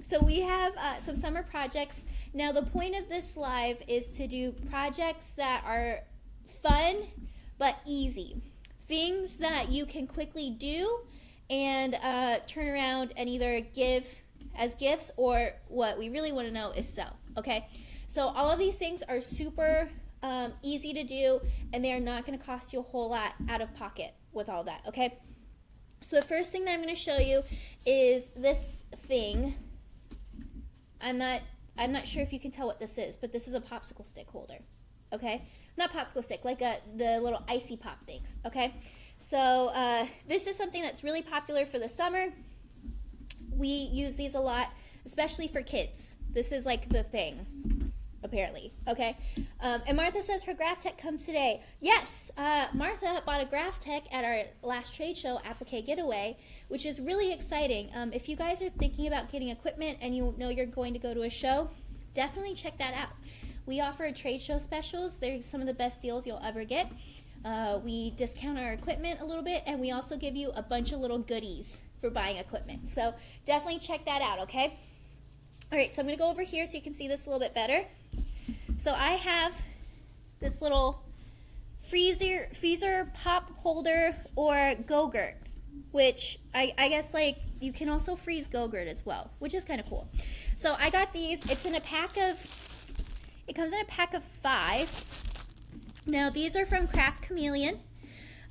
So we have some summer projects. Now the point of this live is to do projects that are fun but easy. Things that you can quickly do and turn around and either give as gifts, or what we really want to know is sell, okay? So all of these things are super easy to do, and they are not going to cost you a whole lot out of pocket with all that, okay? So the first thing that I'm going to show you is this thing. I'm not sure if you can tell what this is, but this is a popsicle stick holder, okay? Not popsicle stick, like the little icy pop things, okay? So this is something that's really popular for the summer. We use these a lot, especially for kids. This is like the thing, apparently, okay? And Martha says her graph tech comes today. Yes, Martha bought a graph tech at our last trade show, Applique Getaway, which is really exciting. If you guys are thinking about getting equipment and you know you're going to go to a show, definitely check that out. We offer trade show specials. They're some of the best deals you'll ever get. We discount our equipment a little bit, and we also give you a bunch of little goodies for buying equipment. So definitely check that out, okay? All right, so I'm going to go over here so you can see this a little bit better. So I have this little freezer pop holder, or Go-Gurt, which I guess like you can also freeze Go-Gurt as well, which is kind of cool. So I got these. It comes in a pack of 5. Now these are from Craft Chameleon.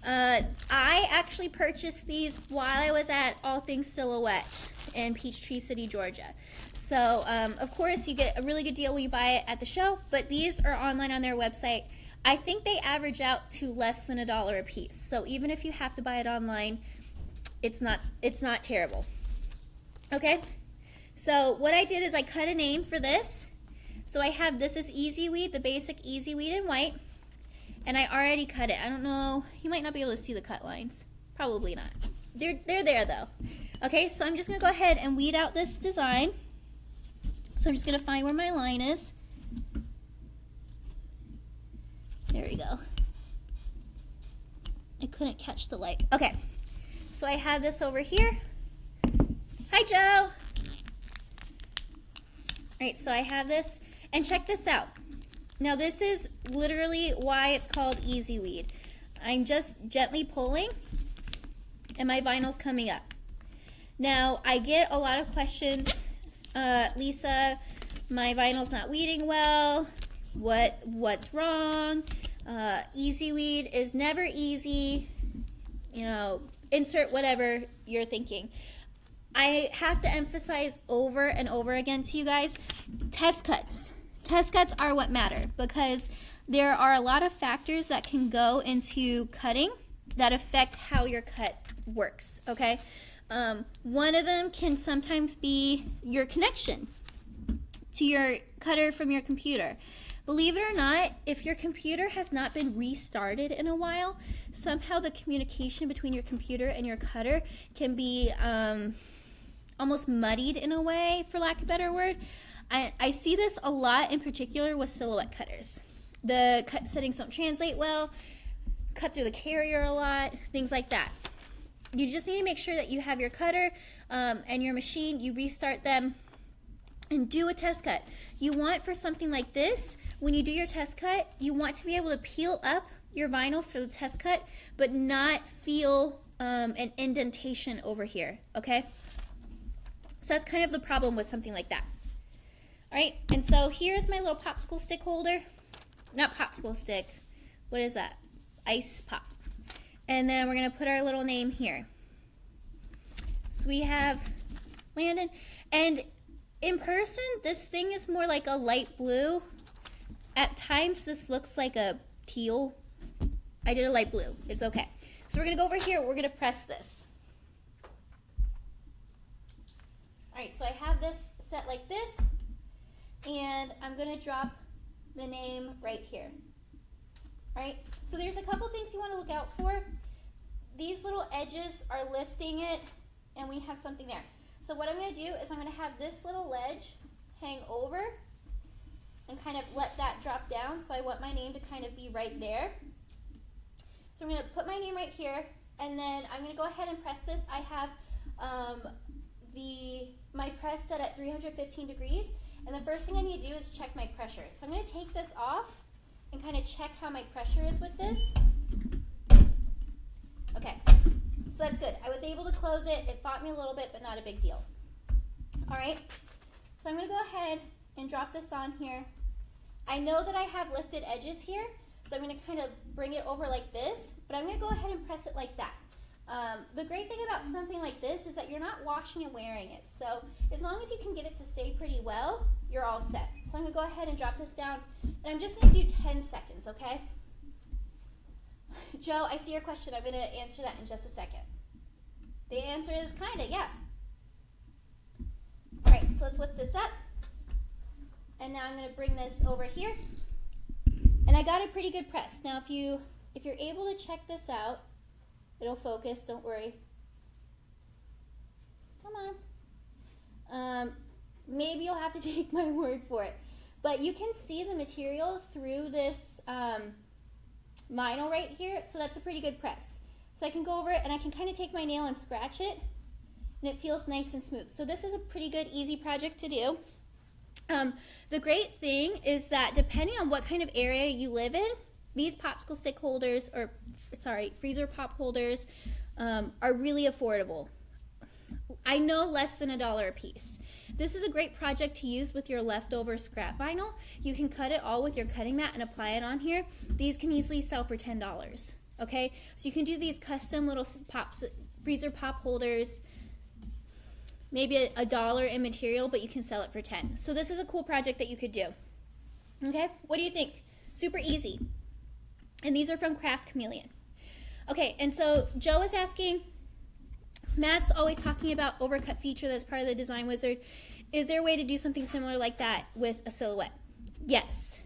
I actually purchased these while I was at All Things Silhouette in Peachtree City, Georgia. So, of course, you get a really good deal when you buy it at the show, but these are online on their website. I think they average out to less than $1 a piece. So even if you have to buy it online, it's not terrible. Okay? So what I did is I cut a name for this. So I have, this is Easy Weed, the basic Easy Weed in white. And I already cut it. I don't know, you might not be able to see the cut lines. Probably not. They're there though. Okay, so I'm just gonna go ahead and weed out this design. So I'm just gonna find where my line is. There we go. I couldn't catch the light. Okay, so I have this over here. Hi, Joe. All right, so I have this, and check this out. Now this is literally why it's called Easy Weed. I'm just gently pulling and my vinyl's coming up. Now I get a lot of questions, Lisa, my vinyl's not weeding well, what's wrong? Easy Weed is never easy, you know, insert whatever you're thinking. I have to emphasize over and over again to you guys, test cuts. Test cuts are what matter, because there are a lot of factors that can go into cutting that affect how your cut works, okay? One of them can sometimes be your connection to your cutter from your computer. Believe it or not, if your computer has not been restarted in a while, somehow the communication between your computer and your cutter can be almost muddied in a way, for lack of a better word. I see this a lot, in particular with silhouette cutters. The cut settings don't translate well, cut through the carrier a lot, things like that. You just need to make sure that you have your cutter and your machine, you restart them, and do a test cut. You want, for something like this, when you do your test cut, you want to be able to peel up your vinyl for the test cut, but not feel an indentation over here, okay? So that's kind of the problem with something like that. All right, and so here's my little popsicle stick holder. Not popsicle stick, what is that? Ice pop. And then we're gonna put our little name here. So we have Landon, and in person, this thing is more like a light blue. At times, this looks like a teal. I did a light blue, it's okay. So we're gonna go over here, we're gonna press this. All right, so I have this set like this, and I'm gonna drop the name right here. All right, so there's a couple things you wanna look out for. These little edges are lifting it, and we have something there. So what I'm gonna do is I'm gonna have this little ledge hang over and kind of let that drop down. So I want my name to kind of be right there. So I'm gonna put my name right here, and then I'm gonna go ahead and press this. I have my press set at 315 degrees, and the first thing I need to do is check my pressure. So I'm going to take this off and kind of check how my pressure is with this. Okay, so that's good. I was able to close it. It fought me a little bit, but not a big deal. All right, so I'm going to go ahead and drop this on here. I know that I have lifted edges here, so I'm going to kind of bring it over like this, but I'm going to go ahead and press it like that. The great thing about something like this is that you're not washing and wearing it. So as long as you can get it to stay pretty well, you're all set. So I'm going to go ahead and drop this down, and I'm just going to do 10 seconds, okay? Joe, I see your question. I'm going to answer that in just a second. The answer is kind of, yeah. All right, so let's lift this up. And now I'm going to bring this over here. And I got a pretty good press. Now if you're able to check this out, it'll focus, don't worry. Come on. Maybe you'll have to take my word for it. But you can see the material through this vinyl right here, so that's a pretty good press. So I can go over it and I can kind of take my nail and scratch it, and it feels nice and smooth. So this is a pretty good, easy project to do. The great thing is that depending on what kind of area you live in, these popsicle stick holders, or sorry, freezer pop holders, are really affordable. I know less than $1 a piece. This is a great project to use with your leftover scrap vinyl. You can cut it all with your cutting mat and apply it on here. These can easily sell for $10. Okay, so you can do these custom little freezer pop holders, maybe $1 in material, but you can sell it for 10. So this is a cool project that you could do. Okay, what do you think? Super easy. And these are from Craft Chameleon. Okay, and so Joe is asking, Matt's always talking about overcut feature that's part of the Design Wizard. Is there a way to do something similar like that with a silhouette? Yes.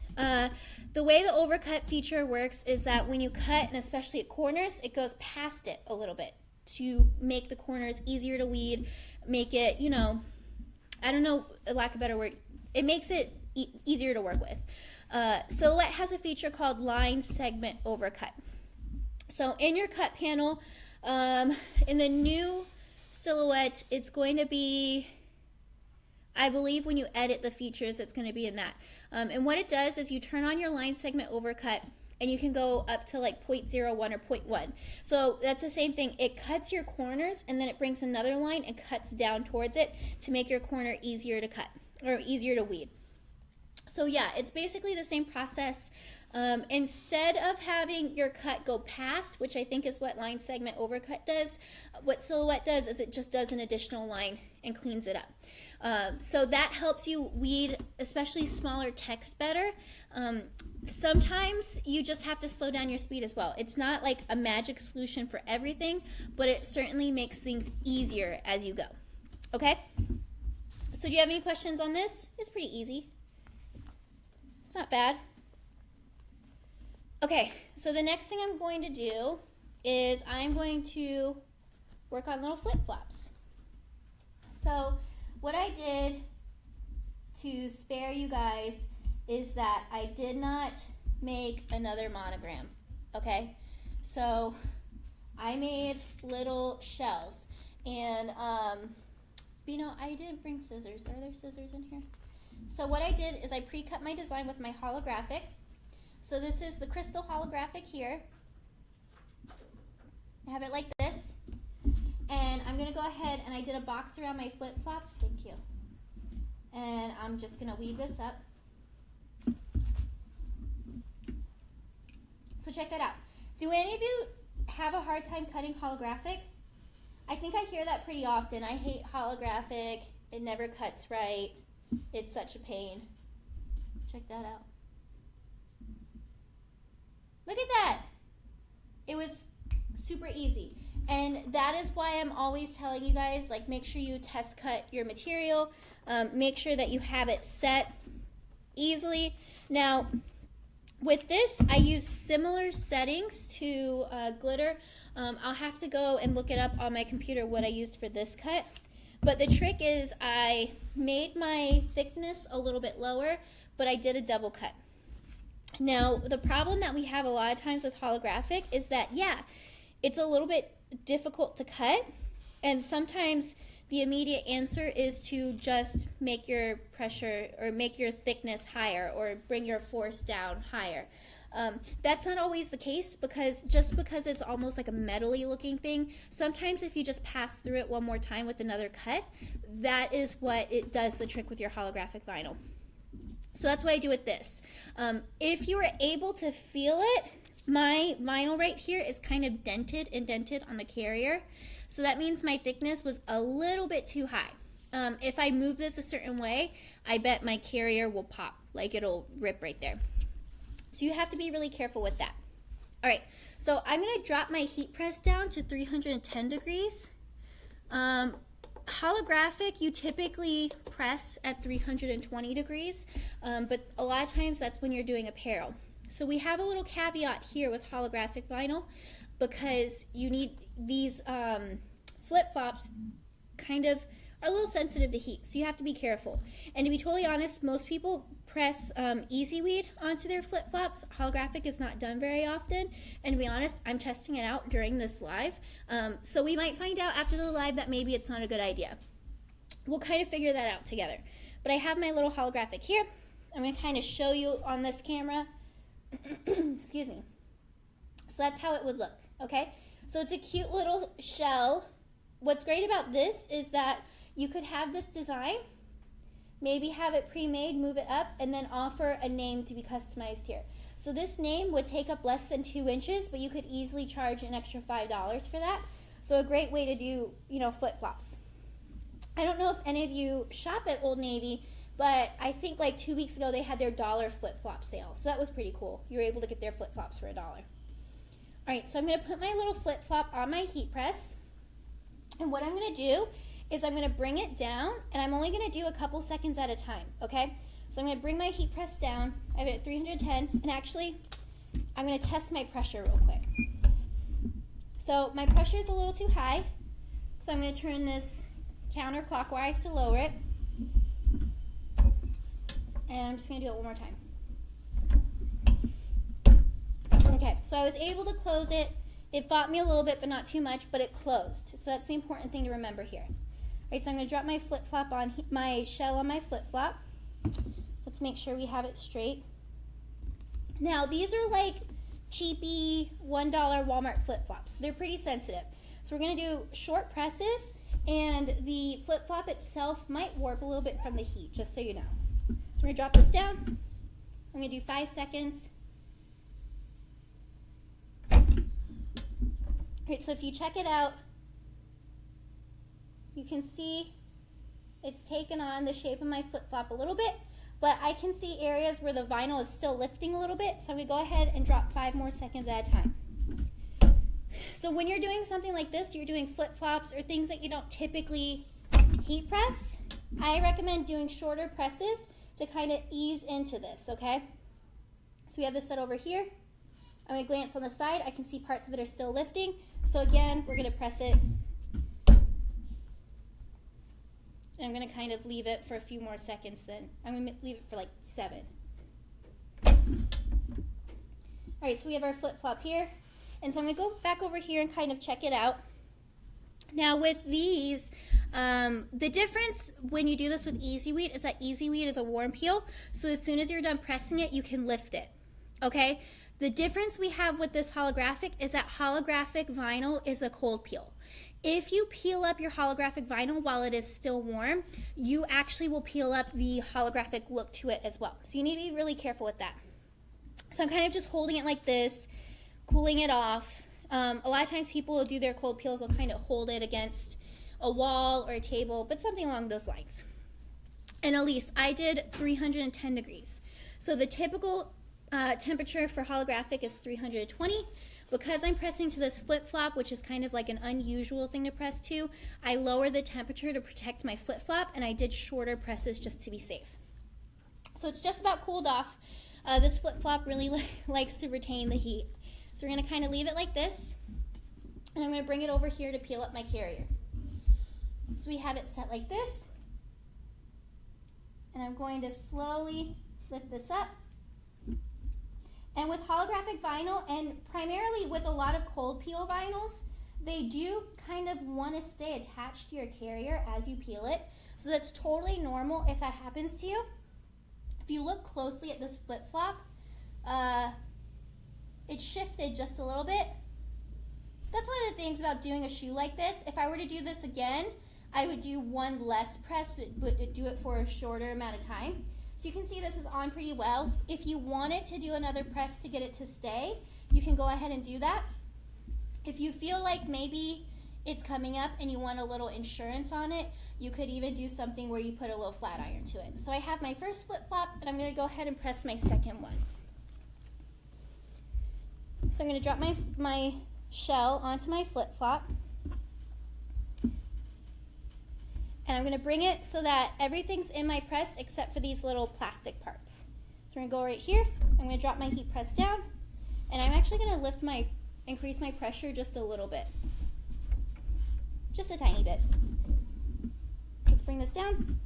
The way the overcut feature works is that when you cut, and especially at corners, it goes past it a little bit to make the corners easier to weed, make it, you know, I don't know, lack of a better word, it makes it easier to work with. Silhouette has a feature called line segment overcut. So in your cut panel, in the new silhouette, it's going to be, I believe when you edit the features, it's going to be in that. And what it does is you turn on your line segment overcut, and you can go up to like 0.01 or 0.1. So that's the same thing. It cuts your corners, and then it brings another line and cuts down towards it to make your corner easier to cut, or easier to weed. So yeah, it's basically the same process. Instead of having your cut go past, which I think is what line segment overcut does, what silhouette does is it just does an additional line and cleans it up. So that helps you weed, especially smaller text, better. Sometimes you just have to slow down your speed as well. It's not like a magic solution for everything, but it certainly makes things easier as you go. Okay? So do you have any questions on this? It's pretty easy. It's not bad. Okay, so the next thing I'm going to do is I'm going to work on little flip-flops. So what I did to spare you guys is that I did not make another monogram, okay? So I made little shells, and you know, I didn't bring scissors. Are there scissors in here? So what I did is I pre-cut my design with my holographic. So this is the crystal holographic here. I have it like this. And I'm going to go ahead, and I did a box around my flip-flops. Thank you. And I'm just going to weave this up. So check that out. Do any of you have a hard time cutting holographic? I think I hear that pretty often. I hate holographic. It never cuts right. It's such a pain. Check that out. Look at that. It was super easy. And that is why I'm always telling you guys, like, make sure you test cut your material. Make sure that you have it set easily. Now, with this, I use similar settings to glitter. I'll have to go and look it up on my computer what I used for this cut. But the trick is I made my thickness a little bit lower, but I did a double cut. Now, the problem that we have a lot of times with holographic is that, yeah, it's a little bit difficult to cut, and sometimes the immediate answer is to just make your pressure or make your thickness higher or bring your force down higher. That's not always the case, because just because it's almost like a metally looking thing, sometimes if you just pass through it one more time with another cut, that is what it does the trick with your holographic vinyl. So that's what I do with this. If you were able to feel it, my vinyl right here is kind of indented on the carrier. So that means my thickness was a little bit too high. If I move this a certain way, I bet my carrier will pop, like it'll rip right there. So you have to be really careful with that. All right, so I'm gonna drop my heat press down to 310 degrees. Holographic, you typically press at 320 degrees, but a lot of times that's when you're doing apparel. So we have a little caveat here with holographic vinyl, because you need these flip-flops kind of are a little sensitive to heat, so you have to be careful. And to be totally honest, most people press Easy Weed onto their flip-flops. Holographic is not done very often, and to be honest, I'm testing it out during this live, so we might find out after the live that maybe it's not a good idea. We'll kind of figure that out together. But I have my little holographic here. I'm going to kind of show you on this camera. Excuse me. So that's how it would look, okay? So it's a cute little shell. What's great about this is that you could have this design, maybe have it pre-made, move it up, and then offer a name to be customized here. So this name would take up less than 2 inches, but you could easily charge an extra $5 for that. So a great way to do, flip-flops. I don't know if any of you shop at Old Navy, but I think like 2 weeks ago they had their $1 flip-flop sale. So that was pretty cool. You were able to get their flip-flops for $1. All right, so I'm going to put my little flip-flop on my heat press. And what I'm going to do is I'm going to bring it down, and I'm only going to do a couple seconds at a time, okay? So I'm going to bring my heat press down. I have it at 310, and actually, I'm going to test my pressure real quick. So my pressure is a little too high, so I'm going to turn this counterclockwise to lower it. And I'm just going to do it one more time. Okay, so I was able to close it. It fought me a little bit, but not too much, but it closed. So that's the important thing to remember here. All right, so I'm going to drop my flip-flop on, my shell on my flip-flop. Let's make sure we have it straight. Now, these are like cheapy $1 Walmart flip-flops. They're pretty sensitive. So we're going to do short presses, and the flip-flop itself might warp a little bit from the heat, just so you know. So we're going to drop this down. I'm going to do 5 seconds. Alright, so if you check it out, you can see it's taken on the shape of my flip-flop a little bit, but I can see areas where the vinyl is still lifting a little bit, so I'm going to go ahead and drop 5 more seconds at a time. So when you're doing something like this, you're doing flip-flops or things that you don't typically heat press, I recommend doing shorter presses to kind of ease into this, okay? So we have this set over here. I'm going to glance on the side. I can see parts of it are still lifting. So again, we're going to press it. And I'm going to kind of leave it for a few more seconds then. I'm going to leave it for like 7. All right, so we have our flip-flop here. And so I'm going to go back over here and kind of check it out. Now with these, the difference when you do this with Easy Weed is that Easy Weed is a warm peel. So as soon as you're done pressing it, you can lift it, okay? The difference we have with this holographic is that holographic vinyl is a cold peel. If you peel up your holographic vinyl while it is still warm, you actually will peel up the holographic look to it as well. So you need to be really careful with that. So I'm kind of just holding it like this, cooling it off. A lot of times people will do their cold peels, they'll kind of hold it against a wall or a table, but something along those lines. And Elise, I did 310 degrees. So the typical temperature for holographic is 320. Because I'm pressing to this flip-flop, which is kind of like an unusual thing to press to, I lower the temperature to protect my flip-flop, and I did shorter presses just to be safe. So it's just about cooled off. This flip-flop really likes to retain the heat. So we're going to kind of leave it like this, and I'm going to bring it over here to peel up my carrier. So we have it set like this, and I'm going to slowly lift this up. And with holographic vinyl, and primarily with a lot of cold peel vinyls, they do kind of want to stay attached to your carrier as you peel it. So that's totally normal if that happens to you. If you look closely at this flip-flop, it shifted just a little bit. That's one of the things about doing a shoe like this. If I were to do this again, I would do one less press, but do it for a shorter amount of time. So you can see this is on pretty well. If you wanted to do another press to get it to stay, you can go ahead and do that. If you feel like maybe it's coming up and you want a little insurance on it, you could even do something where you put a little flat iron to it. So I have my first flip-flop, and I'm going to go ahead and press my second one. So I'm going to drop my shell onto my flip-flop. And I'm going to bring it so that everything's in my press except for these little plastic parts. So we're going to go right here. I'm going to drop my heat press down. And I'm actually going to increase my pressure just a little bit. Just a tiny bit. Let's bring this down.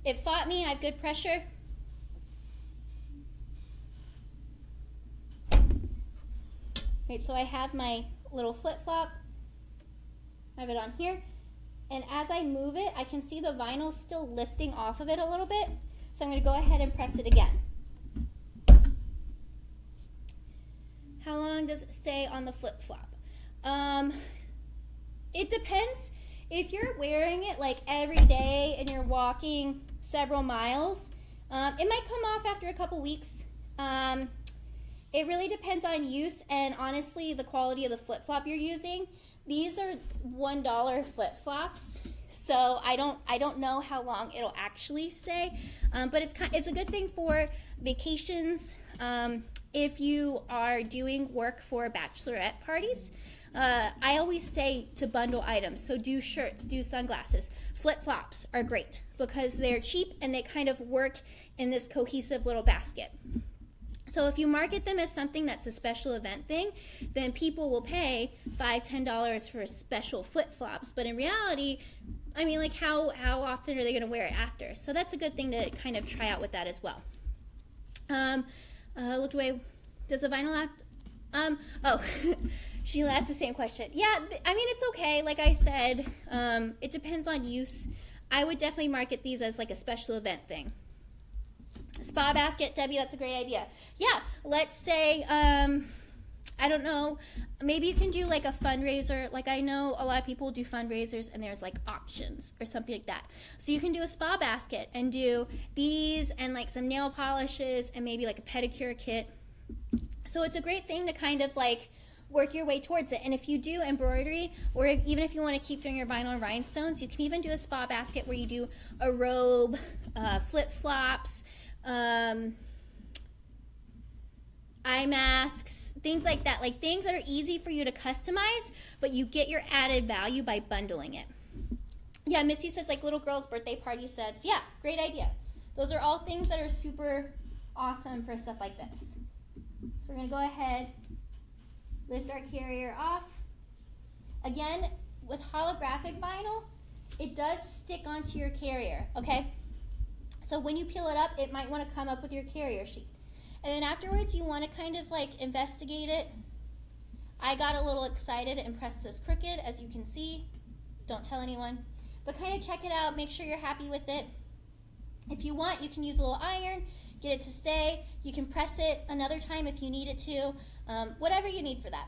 It fought me. I have good pressure. Right, so I have my little flip-flop. I have it on here. And as I move it, I can see the vinyl still lifting off of it a little bit. So I'm going to go ahead and press it again. How long does it stay on the flip-flop? It depends. If you're wearing it like every day and you're walking several miles, it might come off after a couple weeks. It really depends on use and honestly the quality of the flip-flop you're using. These are $1 flip-flops, so I don't know how long it'll actually stay, but it's a good thing for vacations. If you are doing work for bachelorette parties, I always say to bundle items. So do shirts, do sunglasses. Flip-flops are great because they're cheap and they kind of work in this cohesive little basket. So if you market them as something that's a special event thing, then people will pay $5, $10 for special flip-flops. But in reality, I mean, like how often are they going to wear it after? So that's a good thing to kind of try out with that as well. Looked away. Does the vinyl have? Oh, Sheila asked the same question. Yeah, I mean, it's okay. Like I said, it depends on use. I would definitely market these as like a special event thing. Spa basket, Debbie, that's a great idea. Yeah, let's say, I don't know, maybe you can do like a fundraiser. Like I know a lot of people do fundraisers and there's like auctions or something like that. So you can do a spa basket and do these and like some nail polishes and maybe like a pedicure kit. So it's a great thing to kind of like work your way towards it. And if you do embroidery, or even if you want to keep doing your vinyl and rhinestones, you can even do a spa basket where you do a robe, flip-flops, eye masks, things like that, like things that are easy for you to customize, but you get your added value by bundling it. Yeah, Missy says like little girls' birthday party sets. Yeah, great idea. Those are all things that are super awesome for stuff like this. So we're going to go ahead, lift our carrier off. Again, with holographic vinyl, it does stick onto your carrier, okay? So when you peel it up, it might want to come up with your carrier sheet. And then afterwards, you want to kind of like investigate it. I got a little excited and pressed this crooked, as you can see. Don't tell anyone. But kind of check it out, make sure you're happy with it. If you want, you can use a little iron, get it to stay. You can press it another time if you need it to, whatever you need for that.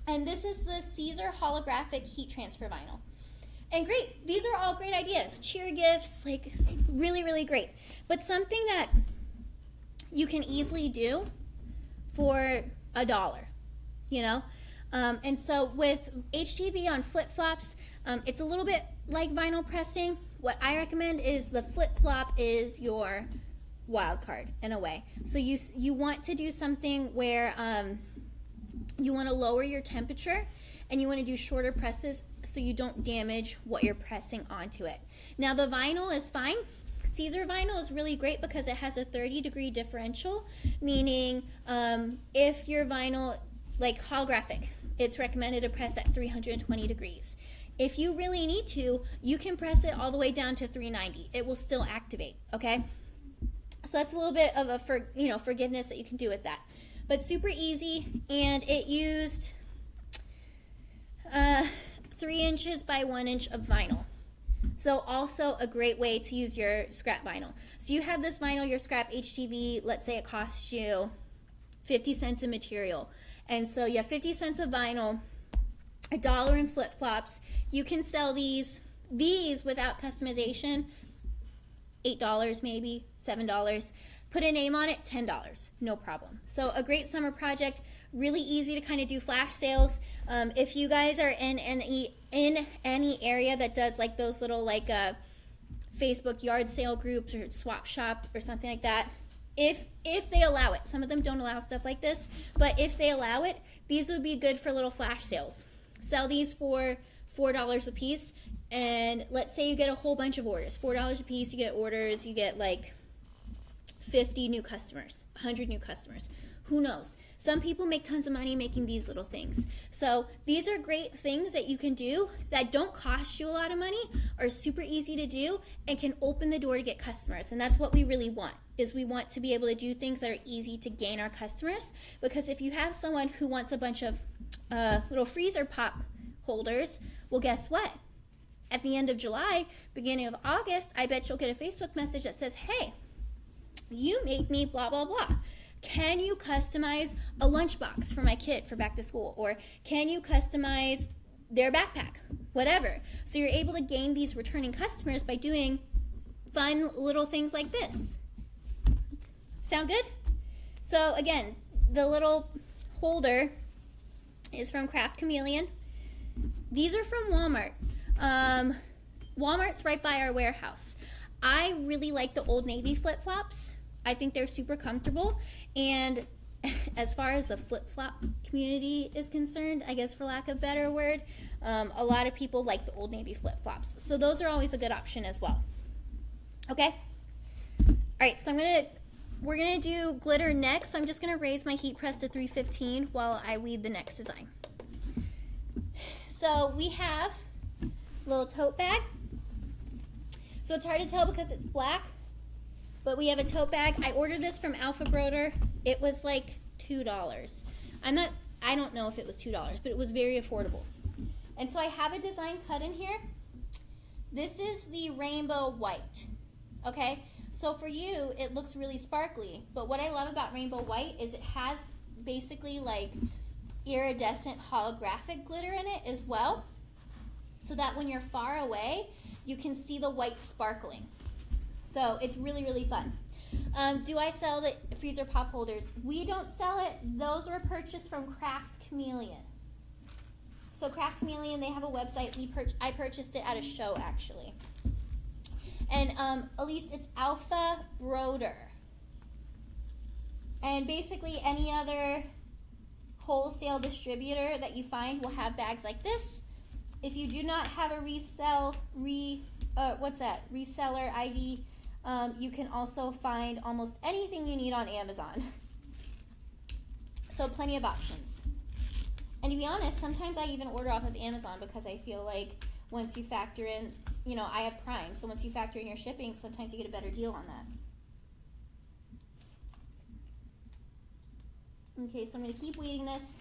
And this is the Caesar holographic heat transfer vinyl. And great, these are all great ideas. Cheer gifts, like really, really great. But something that you can easily do for $1, you know? And so with HTV on flip-flops, it's a little bit like vinyl pressing. What I recommend is the flip-flop is your wild card in a way. So you want to do something where you want to lower your temperature and you want to do shorter presses so you don't damage what you're pressing onto it. Now the vinyl is fine. Caesar vinyl is really great because it has a 30-degree differential, meaning if your vinyl, like holographic, it's recommended to press at 320 degrees. If you really need to, you can press it all the way down to 390. It will still activate, okay? So that's a little bit of a forgiveness that you can do with that. But super easy, and it used 3 inches by 1 inch of vinyl. So also a great way to use your scrap vinyl. So you have this vinyl, your scrap HTV, let's say it costs you 50 cents in material. And so you have 50 cents of vinyl, $1 in flip-flops. You can sell these without customization, $8 maybe, $7. Put a name on it, $10, no problem. So a great summer project, really easy to kind of do flash sales. If you guys are in any area that does like those little like Facebook yard sale groups or swap shop or something like that, if they allow it, some of them don't allow stuff like this, but if they allow it, these would be good for little flash sales. Sell these for $4 a piece, and let's say you get a whole bunch of orders, $4 a piece, you get orders, you get like 50 new customers, 100 new customers. Who knows? Some people make tons of money making these little things. So these are great things that you can do that don't cost you a lot of money, are super easy to do, and can open the door to get customers. And that's what we really want, is we want to be able to do things that are easy to gain our customers. Because if you have someone who wants a bunch of little freezer pop holders, well, guess what? At the end of July, beginning of August, I bet you'll get a Facebook message that says, hey, you made me blah, blah, blah. Can you customize a lunchbox for my kid for back to school? Or can you customize their backpack? Whatever. So you're able to gain these returning customers by doing fun little things like this. Sound good? So again, the little holder is from Craft Chameleon. These are from Walmart. Walmart's right by our warehouse. I really like the Old Navy flip-flops. I think they're super comfortable, and as far as the flip-flop community is concerned, I guess for lack of a better word, a lot of people like the Old Navy flip-flops. So those are always a good option as well. Okay? All right, so we're gonna do glitter next. So I'm just gonna raise my heat press to 315 while I weed the next design. So we have a little tote bag. So it's hard to tell because it's black, but we have a tote bag. I ordered this from Alpha Broder. It was like $2. I don't know if it was $2, but it was very affordable. And so I have a design cut in here. This is the rainbow white, okay? So for you, it looks really sparkly, but what I love about rainbow white is it has basically like iridescent holographic glitter in it as well, so that when you're far away, you can see the white sparkling. So it's really, really fun. Do I sell the freezer pop holders? We don't sell it. Those were purchased from Craft Chameleon. So Craft Chameleon, they have a website. I purchased it at a show, actually. And Elise, it's Alpha Broder. And basically any other wholesale distributor that you find will have bags like this. If you do not have a reseller ID, you can also find almost anything you need on Amazon. So plenty of options. And to be honest, sometimes I even order off of Amazon because I feel like once you factor in, you know, I have Prime, so once you factor in your shipping, sometimes you get a better deal on that. Okay, so I'm going to keep weeding this.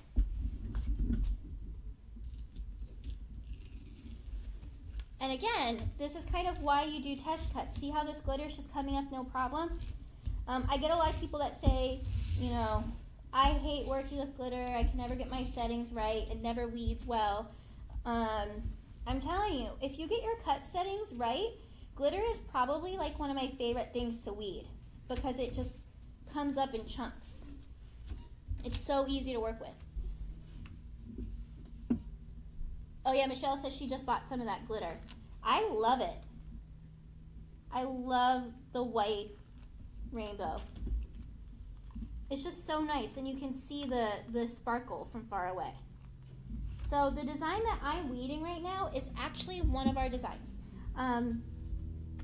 And again, this is kind of why you do test cuts. See how this glitter is just coming up no problem? I get a lot of people that say, you know, I hate working with glitter. I can never get my settings right. It never weeds well. I'm telling you, if you get your cut settings right, glitter is probably like one of my favorite things to weed because it just comes up in chunks. It's so easy to work with. Oh yeah, Michelle says she just bought some of that glitter. I love it. I love the white rainbow. It's just so nice, and you can see the sparkle from far away. So the design that I'm weeding right now is actually one of our designs.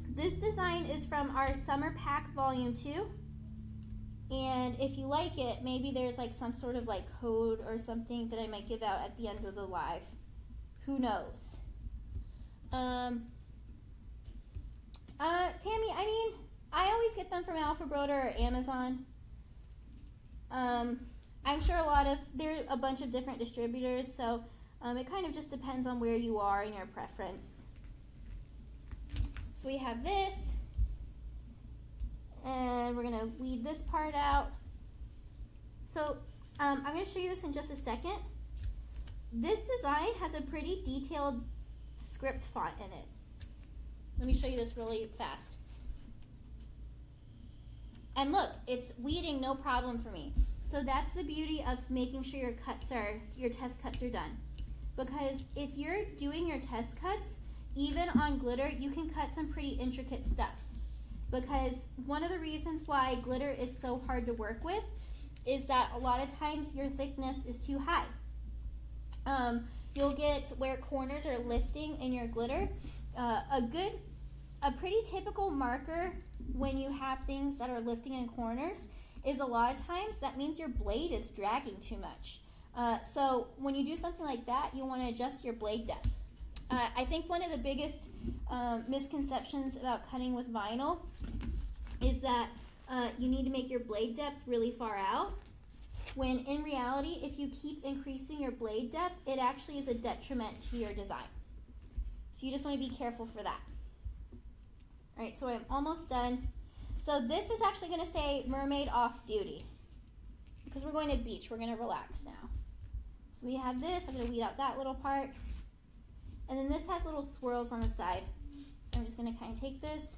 This design is from our Summer Pack Volume 2. And if you like it, maybe there's like some sort of like code or something that I might give out at the end of the live. Who knows? Tammy, I mean, I always get them from Alpha Broder or Amazon. I'm sure there are a bunch of different distributors, so It kind of just depends on where you are and your preference. So we have this, and we're gonna weed this part out. So I'm gonna show you this in just a second. This design has a pretty detailed script font in it. Let me show you this really fast. And look, it's weeding no problem for me. So that's the beauty of making sure your test cuts are done. Because if you're doing your test cuts, even on glitter, you can cut some pretty intricate stuff. Because one of the reasons why glitter is so hard to work with is that a lot of times your thickness is too high. You'll get where corners are lifting in your glitter. A pretty typical marker when you have things that are lifting in corners is a lot of times that means your blade is dragging too much. So when you do something like that, you want to adjust your blade depth. I think one of the biggest misconceptions about cutting with vinyl is that you need to make your blade depth really far out, when in reality, if you keep increasing your blade depth, it actually is a detriment to your design. So you just want to be careful for that. All right, so I'm almost done. So this is actually going to say mermaid off duty because we're going to the beach. We're going to relax now. So we have this. I'm going to weed out that little part. And then this has little swirls on the side. So I'm just going to kind of take this,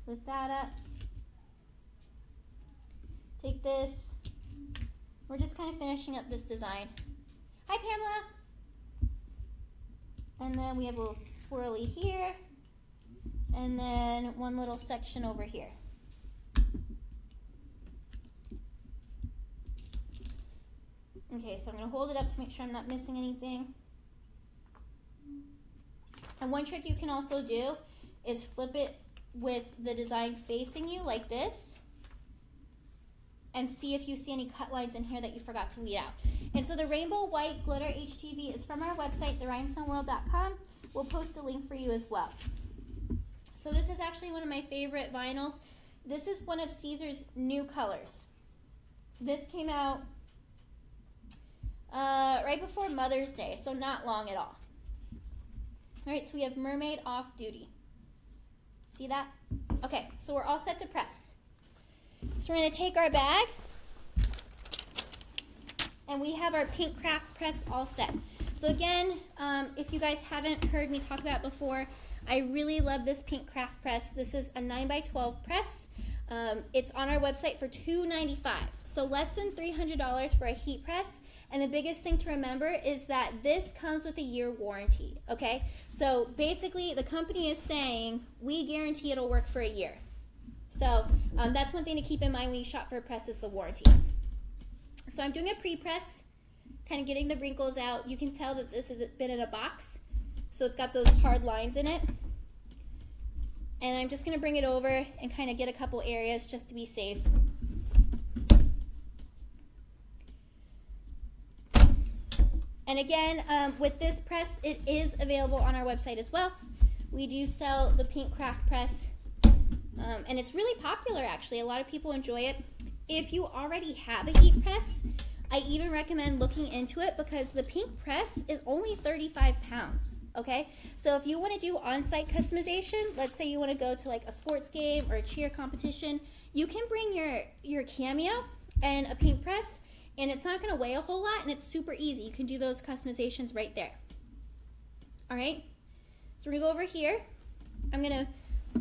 lift that up, take this. We're just kind of finishing up this design. Hi, Pamela. And then we have a little swirly here. And then one little section over here. Okay, so I'm going to hold it up to make sure I'm not missing anything. And one trick you can also do is flip it with the design facing you like this and see if you see any cut lines in here that you forgot to weed out. And so the Rainbow White Glitter HTV is from our website, therhinestoneworld.com. We'll post a link for you as well. So this is actually one of my favorite vinyls. This is one of Caesar's new colors. This came out right before Mother's Day, so not long at all. All right, so we have mermaid off duty. See that? Okay, so we're all set to press. So we're gonna take our bag, and we have our pink craft press all set. So again, if you guys haven't heard me talk about it before, I really love this pink craft press. This is a 9x12 press. It's on our website for $295, so less than $300 for a heat press. And the biggest thing to remember is that this comes with a year warranty, okay? So basically, the company is saying, we guarantee it'll work for a year. So that's one thing to keep in mind when you shop for a press is the warranty. So I'm doing a pre-press, kind of getting the wrinkles out. You can tell that this has been in a box, so it's got those hard lines in it. And I'm just gonna bring it over and kind of get a couple areas just to be safe. And again, with this press, it is available on our website as well. We do sell the pink craft press, and it's really popular actually. A lot of people enjoy it. If you already have a heat press, I even recommend looking into it because the pink press is only 35 pounds, okay? So if you wanna do on-site customization, let's say you wanna go to like a sports game or a cheer competition, you can bring your cameo and a pink press, and it's not gonna weigh a whole lot, and it's super easy. You can do those customizations right there. All right, so we're gonna go over here. I'm gonna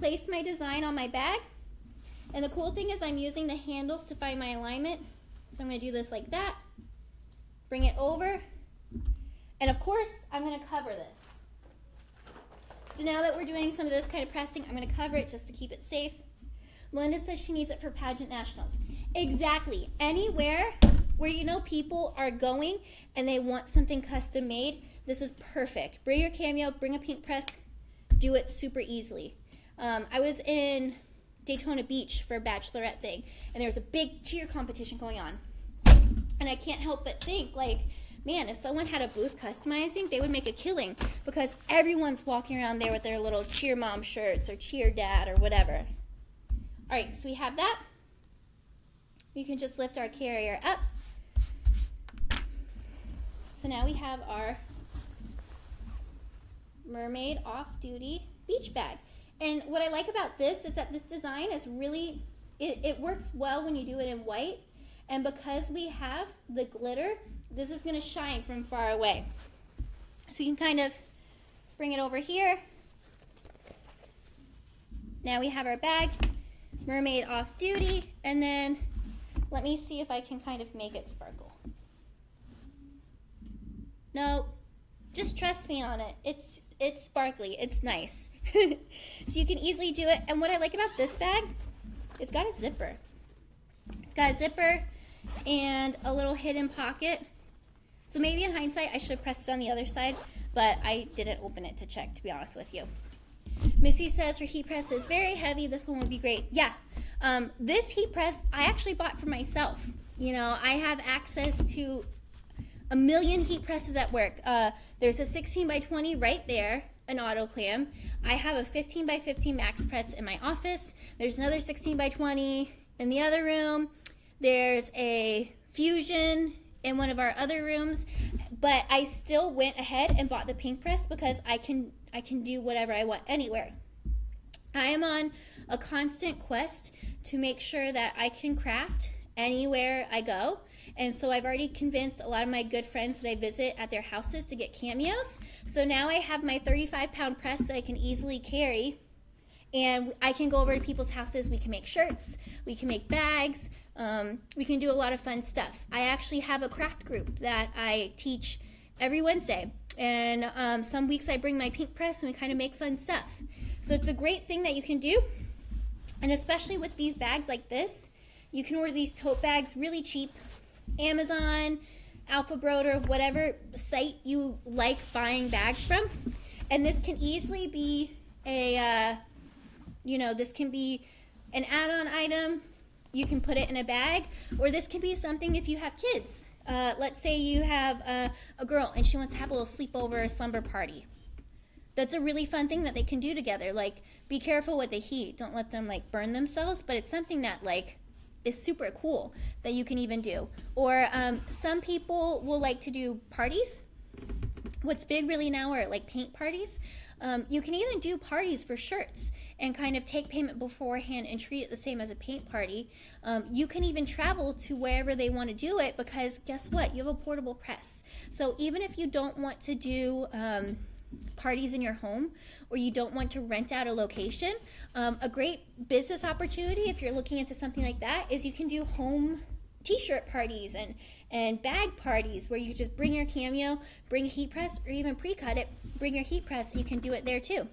place my design on my bag, and the cool thing is I'm using the handles to find my alignment. So I'm gonna do this like that, bring it over, and of course, I'm gonna cover this. So now that we're doing some of this kind of pressing, I'm gonna cover it just to keep it safe. Melinda says she needs it for pageant nationals. Exactly, anywhere where you know people are going and they want something custom made, this is perfect. Bring your cameo, bring a pink press, do it super easily. I was in Daytona Beach for a bachelorette thing, and there was a big cheer competition going on. And I can't help but think, like, man, if someone had a booth customizing, they would make a killing because everyone's walking around there with their little cheer mom shirts or cheer dad or whatever. All right, so we have that. We can just lift our carrier up. So now we have our mermaid off-duty beach bag. And what I like about this is that this design is really, it works well when you do it in white. And because we have the glitter, this is gonna shine from far away. So we can kind of bring it over here. Now we have our bag, mermaid off duty, and then let me see if I can kind of make it sparkle. No, just trust me on it. It's sparkly, it's nice. So you can easily do it. And what I like about this bag, it's got a zipper. It's got a zipper and a little hidden pocket. So maybe in hindsight, I should have pressed it on the other side, but I didn't open it to check, to be honest with you. Missy says her heat press is very heavy. This one would be great. Yeah, this heat press I actually bought for myself. You know, I have access to a million heat presses at work. There's a 16 by 20 right there, an auto clam. I have a 15 by 15 max press in my office. There's another 16 by 20 in the other room. There's a Fusion in one of our other rooms, but I still went ahead and bought the pink press because I can do whatever I want anywhere. I am on a constant quest to make sure that I can craft anywhere I go. And so I've already convinced a lot of my good friends that I visit at their houses to get cameos. So now I have my 35-pound press that I can easily carry, and I can go over to people's houses. We can make shirts, we can make bags, we can do a lot of fun stuff. I actually have a craft group that I teach every Wednesday, and some weeks I bring my pink press and we kind of make fun stuff. So it's a great thing that you can do, and especially with these bags like this, you can order these tote bags really cheap. Amazon, Alpha Broder, whatever site you like buying bags from, and this can easily be a this can be an add-on item. You can put it in a bag, or this can be something if you have kids. Let's say you have a girl and she wants to have a little sleepover or slumber party. That's a really fun thing that they can do together. Like, be careful with the heat. Don't let them like burn themselves, but it's something that like is super cool that you can even do. Or some people will like to do parties. What's big really now are like paint parties. You can even do parties for shirts and kind of take payment beforehand and treat it the same as a paint party. You can even travel to wherever they want to do it, because guess what? You have a portable press. So even if you don't want to do parties in your home, or you don't want to rent out a location, a great business opportunity if you're looking into something like that is you can do home t-shirt parties and bag parties where you just bring your cameo, bring a heat press, or even pre-cut it, bring your heat press, and you can do it there too.